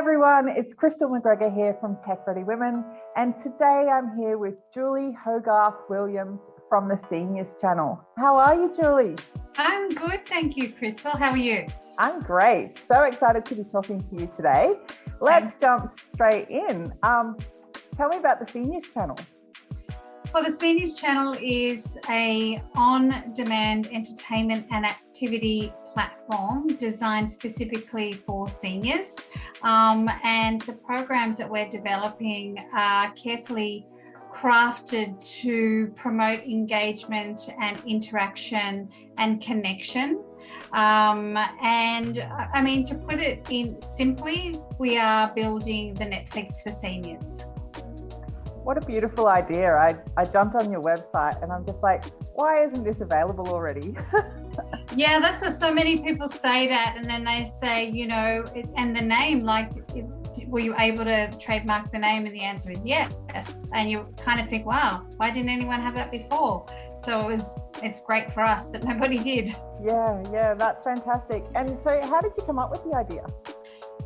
everyone, it's Crystal McGregor here from Tech Ready Women, and today I'm here with Julie Hogarth Williams from the SeniorsChannel. How are you, Julie? I'm good, thank you, Crystal. How are you? I'm great. So excited to be talking to you today. Let's jump straight in. Tell me about the SeniorsChannel. Well, the SeniorsChannel is a on-demand entertainment and activity platform designed specifically for seniors. And the programs that we're developing are carefully crafted to promote engagement and interaction and connection. To put it in simply, we are building the Netflix for seniors. What a beautiful idea. I jumped on your website and I'm just like, why isn't this available already? Yeah, that's so many people say that, and then they say, and the name, were you able to trademark the name? And the answer is yes. And you kind of think, wow, why didn't anyone have that before? So it's great for us that nobody did. Yeah, that's fantastic. And so how did you come up with the idea?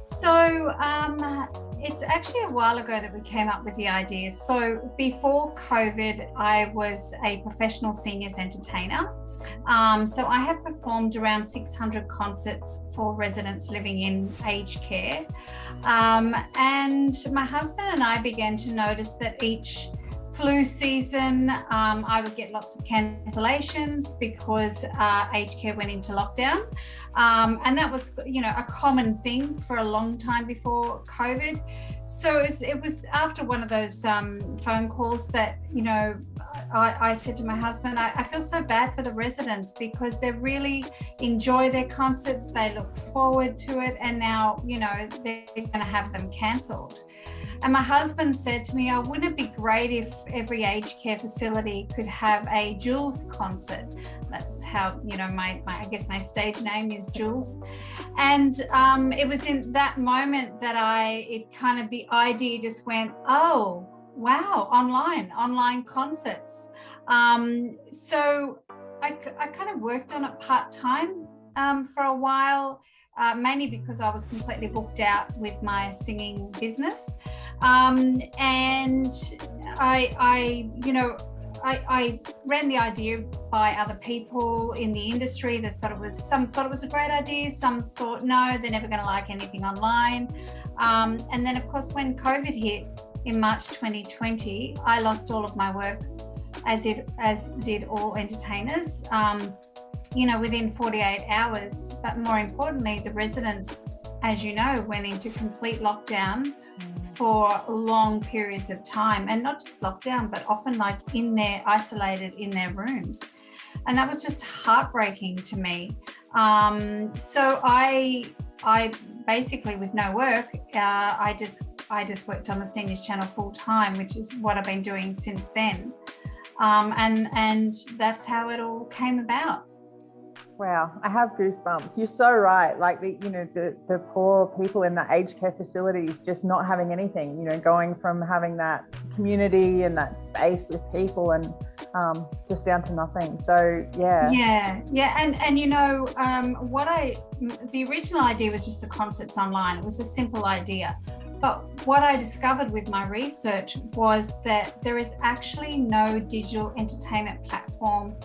So it's actually a while ago that we came up with the idea. So before COVID, I was a professional seniors entertainer. So I have performed around 600 concerts for residents living in aged care. And my husband and I began to notice that each flu season, I would get lots of cancellations because aged care went into lockdown. And that was, a common thing for a long time before COVID. So it was after one of those phone calls that, I said to my husband, I feel so bad for the residents because they really enjoy their concerts. They look forward to it. And now, they're going to have them cancelled. And my husband said to me, wouldn't it be great if every aged care facility could have a Jules concert? That's how, my stage name is Jules. And it was in that moment that the idea just went, oh, wow, online concerts. So I kind of worked on it part-time for a while. Mainly because I was completely booked out with my singing business. And I ran the idea by other people in the industry that some thought it was a great idea, some thought, no, they're never going to like anything online. And then, of course, when COVID hit in March 2020, I lost all of my work, as did all entertainers. Within 48 hours. But more importantly, the residents, as you know, went into complete lockdown for long periods of time. And not just lockdown, but often isolated in their rooms. And that was just heartbreaking to me. So I basically, with no work, I just worked on the SeniorsChannel full time, which is what I've been doing since then. And that's how it all came about. Wow, I have goosebumps. You're so right. The poor people in the aged care facilities just not having anything, going from having that community and that space with people and just down to nothing. So, yeah. Yeah. And the original idea was just the concerts online. It was a simple idea. But what I discovered with my research was that there is actually no digital entertainment platform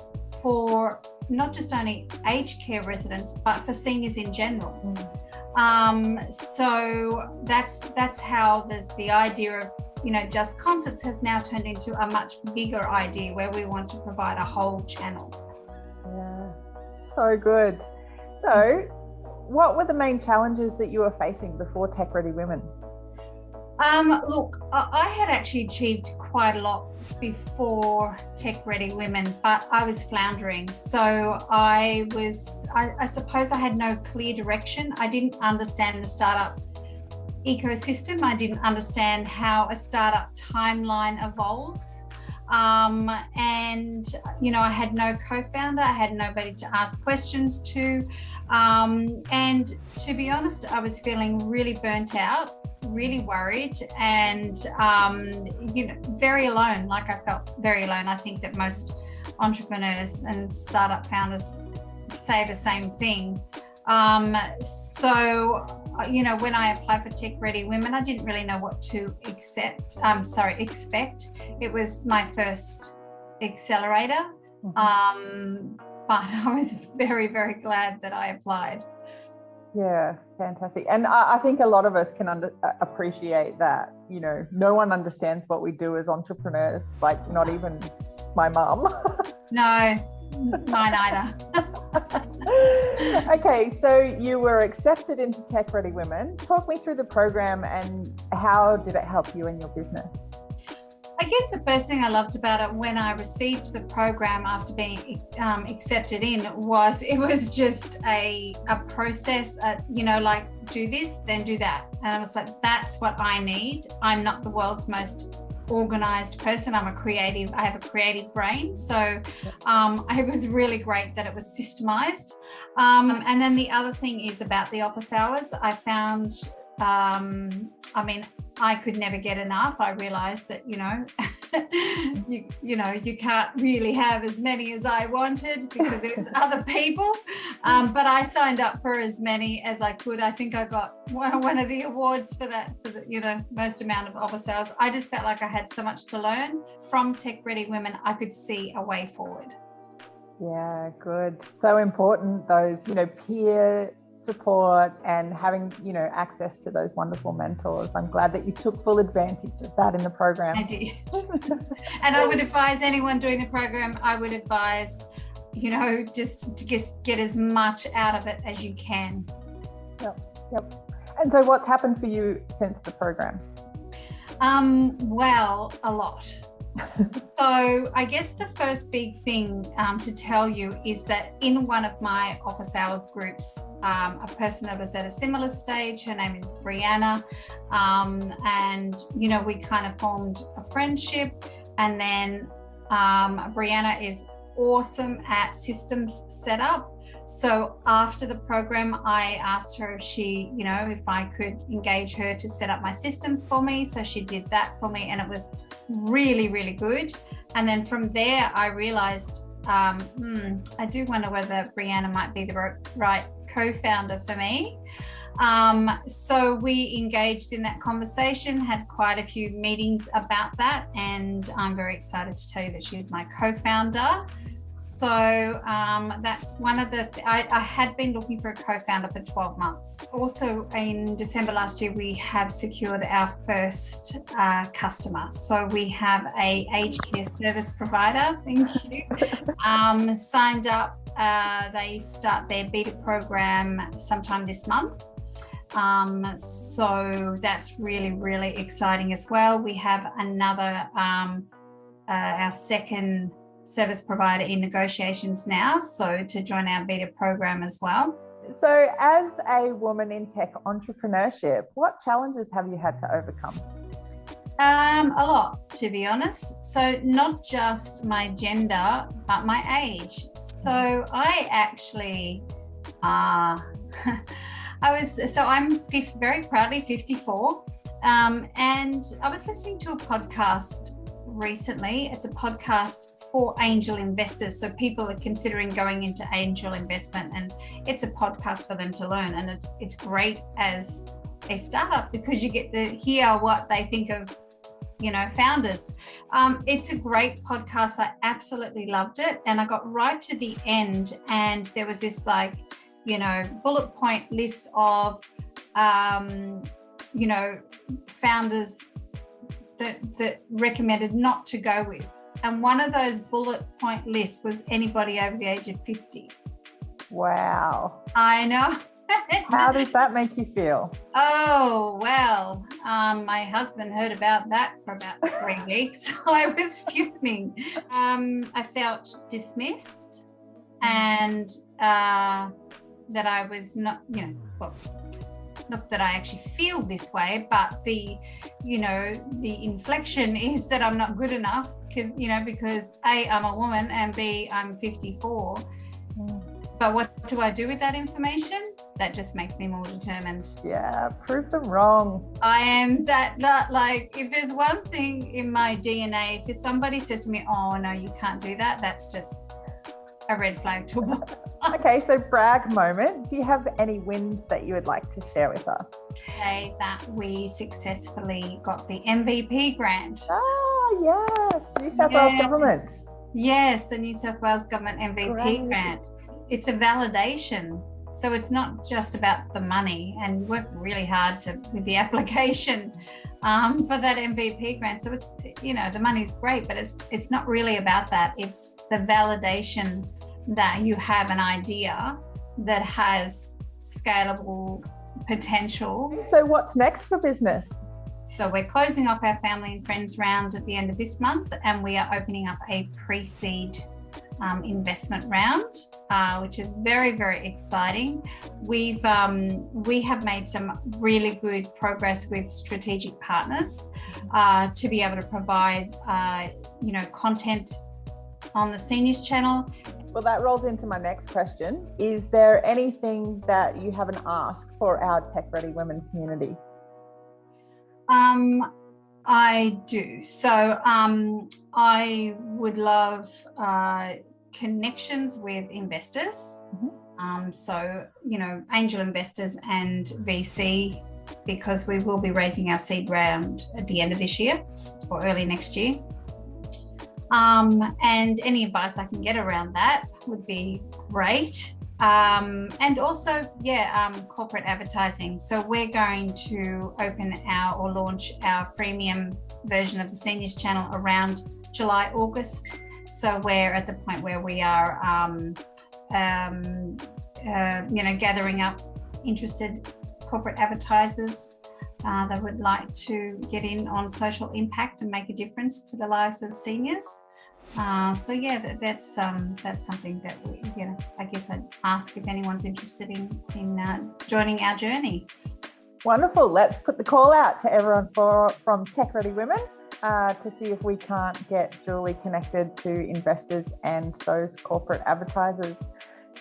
for not just only aged care residents, but for seniors in general. So that's how the idea of, just concerts has now turned into a much bigger idea where we want to provide a whole channel. Yeah, so good. So what were the main challenges that you were facing before Tech Ready Women? Look, I had actually achieved quite a lot before Tech Ready Women, but I was floundering. So I suppose I had no clear direction. I didn't understand the startup ecosystem. I didn't understand how a startup timeline evolves. I had no co-founder. I had nobody to ask questions to. And to be honest, I was feeling really burnt out, really worried, and very alone. I felt very alone. I think that most entrepreneurs and startup founders say the same thing. So, when I applied for Tech Ready Women, I didn't really know what to expect. It was my first accelerator. But I was very, very glad that I applied. Yeah, fantastic. And I think a lot of us can appreciate that, no one understands what we do as entrepreneurs, like not even my mum. No, mine either. Okay, so you were accepted into Tech Ready Women. Talk me through the program and how did it help you in your business? I guess the first thing I loved about it when I received the program after being accepted in was it was just a process, like do this, then do that. And I was like, that's what I need. I'm not the world's most organized person. I'm a creative. I have a creative brain. So it was really great that it was systemized. And then the other thing is about the office hours. I found, I could never get enough. I realized that, you can't really have as many as I wanted because there's other people. But I signed up for as many as I could. I think I got one of the awards for that, for the most amount of office hours. I just felt like I had so much to learn from Tech Ready Women. I could see a way forward. Yeah, good. So important, those, peer support and having, access to those wonderful mentors. I'm glad that you took full advantage of that in the program. I did. And I would advise anyone doing the program, I would advise, just to get as much out of it as you can. Yep. And so what's happened for you since the program? Well, a lot. So I guess the first big thing to tell you is that in one of my office hours groups, a person that was at a similar stage, her name is Brianna, and we kind of formed a friendship. And then Brianna is awesome at systems setup. So after the program, I asked her if if I could engage her to set up my systems for me. So she did that for me, and it was really, really good. And then from there, I realized, I do wonder whether Brianna might be the right co-founder for me. So we engaged in that conversation, had quite a few meetings about that, and I'm very excited to tell you that she's my co-founder. So that's one of I had been looking for a co-founder for 12 months. Also in December last year, we have secured our first customer. So we have a aged care service provider, thank you, signed up. They start their beta program sometime this month. So that's really, really exciting as well. We have another, our second service provider in negotiations now, so to join our beta program as well. So as a woman in tech entrepreneurship, what challenges have you had to overcome? A lot, to be honest. So not just my gender, but my age. So I actually, I'm very proudly 54. And I was listening to a podcast recently. It's a podcast for angel investors. So people are considering going into angel investment, and it's a podcast for them to learn. And it's great as a startup because you get to hear what they think of, founders. It's a great podcast. I absolutely loved it. And I got right to the end, and there was this bullet point list of, founders that recommended not to go with. And one of those bullet point lists was anybody over the age of 50. Wow. I know. How does that make you feel? Oh, well, my husband heard about that for about 3 weeks. I was fuming. I felt dismissed, and that I was not, not that I actually feel this way, but the inflection is that I'm not good enough, because A, I'm a woman, and B, I'm 54. But what do I do with that information? That just makes me more determined. Yeah, prove them wrong. I am that if there's one thing in my DNA, if somebody says to me, oh no, you can't do that, that's just a red flag to a book. Okay, so brag moment. Do you have any wins that you would like to share with us? Say that we successfully got the MVP grant. Yes, New South Wales government. Yes, the New South Wales government MVP grant. It's a validation. So it's not just about the money, and we worked really hard with the application for that MVP grant. So it's, the money's great, but it's not really about that. It's the validation that you have an idea that has scalable potential. So what's next for business? So we're closing off our family and friends round at the end of this month, and we are opening up a pre-seed investment round, which is very, very exciting. We have made some really good progress with strategic partners to be able to provide content on the Seniors Channel. Well, that rolls into my next question. Is there anything that you haven't asked for our Tech Ready Women community? I do. So I would love connections with investors. So, angel investors and VC, because we will be raising our seed round at the end of this year or early next year. And any advice I can get around that would be great. And also, corporate advertising. So we're going to launch our freemium version of the Seniors Channel around July, August. So we're at the point where we are, gathering up interested corporate advertisers that would like to get in on social impact and make a difference to the lives of seniors. That's something that I guess I'd ask if anyone's interested in joining our journey. Wonderful. Let's put the call out to everyone from Tech Ready Women to see if we can't get Julie connected to investors and those corporate advertisers.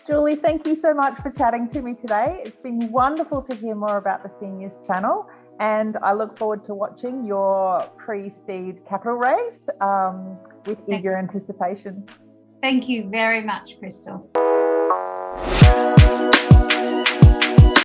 Julie, thank you so much for chatting to me today. It's been wonderful to hear more about the Seniors Channel, and I look forward to watching your pre-seed capital raise with eager anticipation. Thank you very much, Crystal.